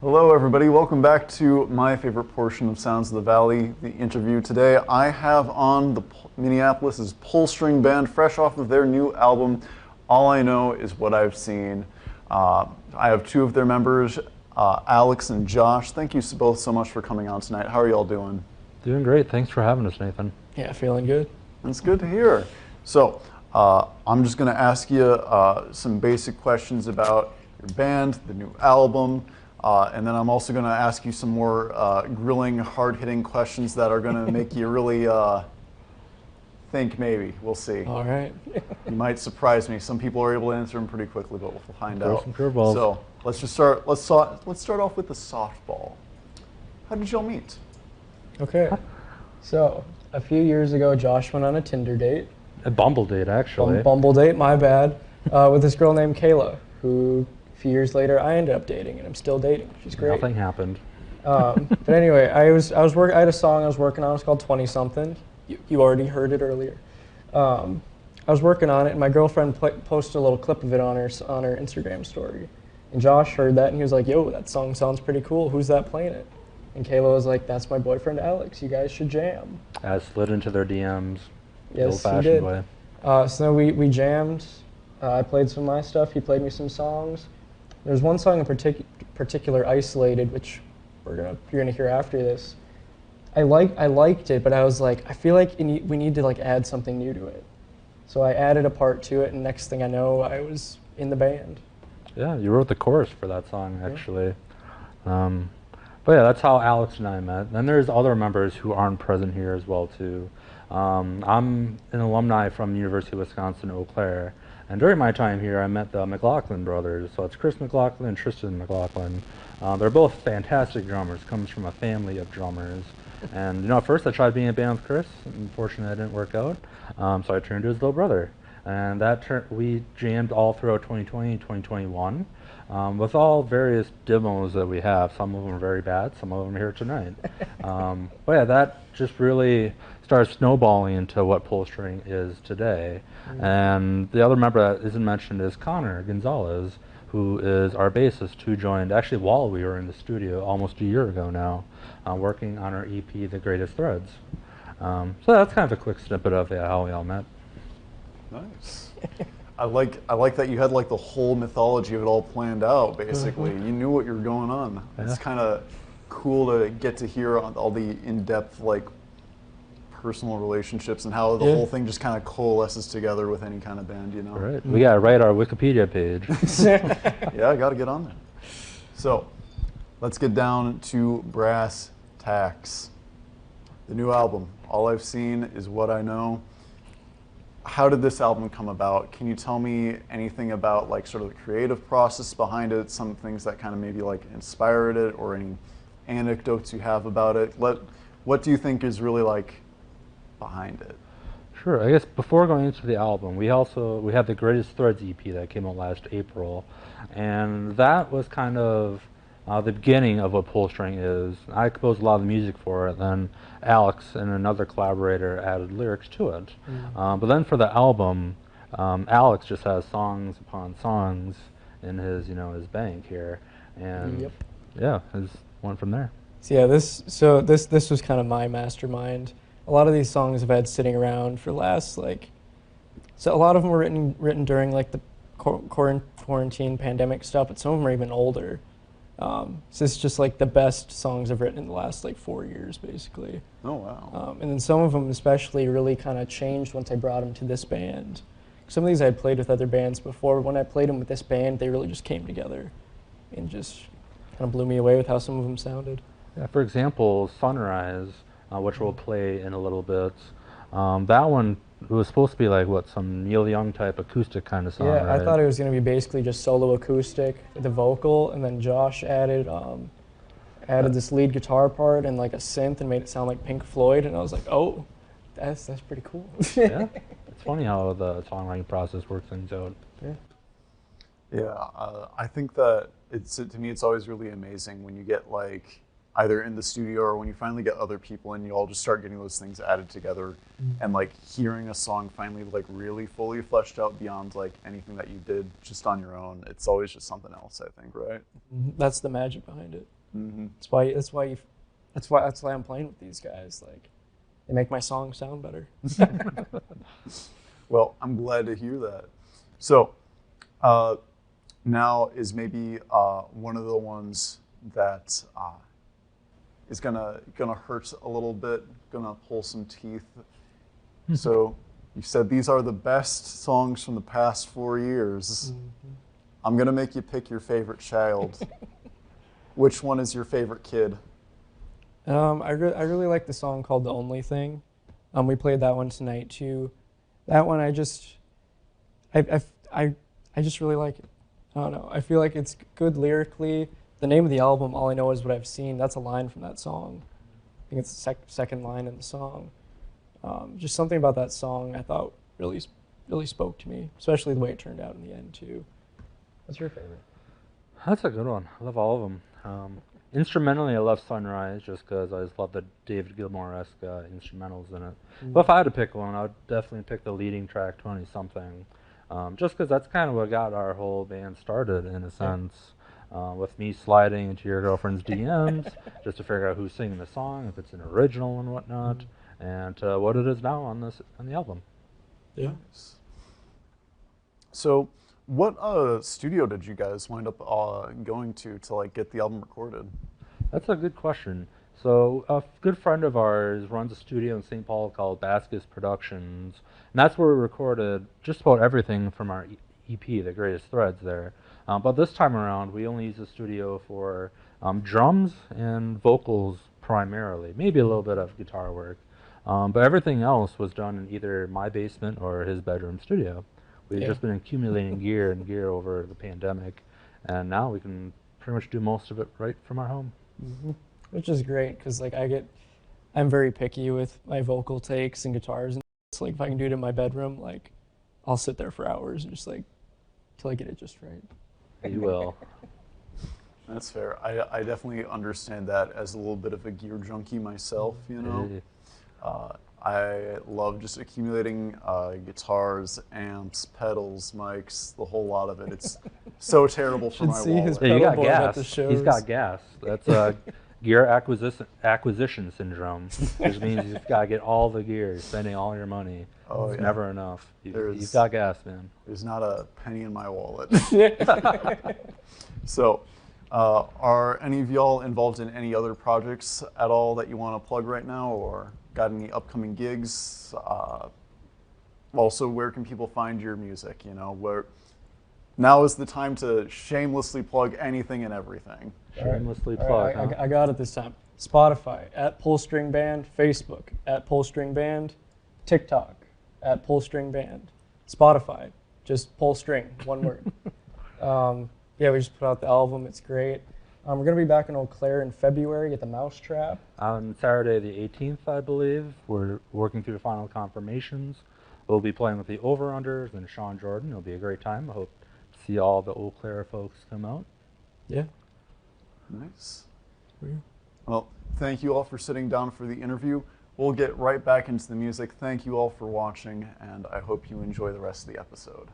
Hello everybody, welcome back to my favorite portion of Sounds of the Valley, the interview. Today I have on the Minneapolis' Pullstring band, fresh off of their new album, All I Know Is What I've Seen. I have two of their members, Alex and Josh. Thank you both so much for coming on tonight. How are y'all doing? Doing great. Thanks for having us, Nathan. Yeah, feeling good. That's good to hear. So, I'm just going to ask you some basic questions about your band, the new album, and then I'm also going to ask you some more grilling, hard-hitting questions that are going to make you really think maybe. We'll see. All right. You might surprise me. Some people are able to answer them pretty quickly, but we'll find Throw out. some curveballs. So let's just start. Let's start off with the softball. How did y'all meet? Okay. So, a few years ago, Josh went on a Tinder date. A Bumble date, actually. Bumble date, my bad. With this girl named Kayla, who a few years later I ended up dating, and I'm still dating. She's great. Nothing happened. But anyway, I had a song I was working on. It's called 20 Something. You already heard it earlier. I was working on it, and my girlfriend posted a little clip of it on her Instagram story. And Josh heard that, and he was like, "Yo, that song sounds pretty cool. Who's that playing it?" And Kayla was like, "That's my boyfriend Alex. You guys should jam." I slid into their DMs. The Yes, he old-fashioned did. way. So then we jammed. I played some of my stuff. He played me some songs. There's one song in particular, "Isolated," which you're gonna hear after this. I liked it, but I was like, I feel like we need to like add something new to it. So I added a part to it, and next thing I know, I was in the band. Yeah, you wrote the chorus for that song, actually. But yeah, that's how Alex and I met. Then there's other members who aren't present here as well, too. I'm an alumni from the University of Wisconsin, Eau Claire. And during my time here, I met the McLaughlin brothers. So it's Chris McLaughlin and Tristan McLaughlin. They're both fantastic drummers, comes from a family of drummers. And at first I tried being a band with Chris. Unfortunately, that didn't work out. So I turned to his little brother. And we jammed all throughout 2020 and 2021 with all various demos that we have. Some of them are very bad, some of them are here tonight. But yeah, that just really started snowballing into what Pullstring is today. And the other member that isn't mentioned is Connor Gonzalez, who is our bassist, who joined actually while we were in the studio almost a year ago now, working on our EP, The Greatest Threads. So that's kind of a quick snippet of how we all met. Nice. I like that you had like the whole mythology of it all planned out. Basically, you knew what you were going on. Yeah. It's kind of cool to get to hear all the in-depth like personal relationships and how the whole thing just kind of coalesces together with any kind of band, Right. We gotta write our Wikipedia page. Yeah, I got to get on there. So, let's get down to brass tacks. The new album, All I've Seen Is What I Know. How did this album come about? Can you tell me anything about like sort of the creative process behind it, some things that kind of maybe like inspired it, or any anecdotes you have about it? What do you think is really like behind it? Sure. I guess before going into the album, we had the Greatest Threads EP that came out last April, and that was kind of the beginning of what Pullstring is. I composed a lot of the music for it, then Alex and another collaborator added lyrics to it. But then for the album, Alex just has songs upon songs in his bank here, and yeah, his one from there. So yeah, this was kind of my mastermind. A lot of these songs I've had sitting around for the last so a lot of them were written during like the quarantine pandemic stuff, but some of them are even older. So it's just like the best songs I've written in the last like 4 years, basically. Oh wow! And then some of them especially really kind of changed once I brought them to this band. Some of these I had played with other bands before, but when I played them with this band, they really just came together and just kind of blew me away with how some of them sounded. Yeah, for example, Sunrise, which we'll play in a little bit. That one was supposed to be like some Neil Young type acoustic kind of song. Yeah, right? I thought it was going to be basically just solo acoustic with the vocal, and then Josh added this lead guitar part and like a synth and made it sound like Pink Floyd, and I was like, oh, that's pretty cool. Yeah, it's funny how the songwriting process works things out. Yeah, I think that to me it's always really amazing when you get like either in the studio or when you finally get other people and you all just start getting those things added together and like hearing a song finally like really fully fleshed out beyond like anything that you did just on your own, it's always just something else, I think, right? That's the magic behind it. Mm-hmm. That's why I'm playing with these guys. Like, they make my songs sound better. Well, I'm glad to hear that. So now is maybe one of the ones that is gonna hurt a little bit, gonna pull some teeth. So you said these are the best songs from the past 4 years. I'm gonna make you pick your favorite child. Which one is your favorite kid? I really like the song called "The Only Thing." We played that one tonight too. That one I just really like it. I don't know. I feel like it's good lyrically. The name of the album, All I Know Is What I've Seen, that's a line from that song. I think it's the second line in the song. Just something about that song I thought really spoke to me, especially the way it turned out in the end too. What's your favorite? That's a good one. I love all of them. Instrumentally, I love Sunrise just because I just love the David Gilmour-esque instrumentals in it. But if I had to pick one, I would definitely pick the leading track, 20-something, just because that's kind of what got our whole band started in a sense, with me sliding into your girlfriend's DMs just to figure out who's singing the song, if it's an original and whatnot, and what it is now on the album. Yeah. Nice. So what studio did you guys wind up going to like get the album recorded? That's a good question. So a good friend of ours runs a studio in St. Paul called Bascus Productions, and that's where we recorded just about everything from our EP, The Greatest Threads there. But this time around, we only used the studio for drums and vocals primarily, maybe a little bit of guitar work. But everything else was done in either my basement or his bedroom studio. We've just been accumulating gear over the pandemic, and now we can pretty much do most of it right from our home. Which is great because like I'm very picky with my vocal takes and guitars, and it's like if I can do it in my bedroom, like I'll sit there for hours and just like till I get it just right. You will. That's fair. I definitely understand that as a little bit of a gear junkie myself, you know. I love just accumulating guitars, amps, pedals, mics, the whole lot of it. It's so terrible for my wallet. Yeah, you got Pedal board at gas. the shows. He's got gas. That's gear acquisition syndrome, which means you've got to get all the gear. You're spending all your money. Oh, It's yeah. never enough. There's- You've got gas, man. There's not a penny in my wallet. So, are any of y'all involved in any other projects at all that you want to plug right now, or got any upcoming gigs? Also, where can people find your music? You know, now is the time to shamelessly plug anything and everything. Shamelessly All plug. right, Huh? I got it this time. Spotify at Pullstring Band, Facebook at Pullstring Band, TikTok at Pullstring Band, Spotify just Pullstring, one word. Yeah, we just put out the album. It's great. We're gonna be back in Eau Claire in February at the Mousetrap. On Saturday the 18th, I believe, we're working through the final confirmations. We'll be playing with the Over-Unders and Sean Jordan. It'll be a great time. I hope to see all the Eau Claire folks come out. Yeah. Nice. Yeah. Well, thank you all for sitting down for the interview. We'll get right back into the music. Thank you all for watching, and I hope you enjoy the rest of the episode.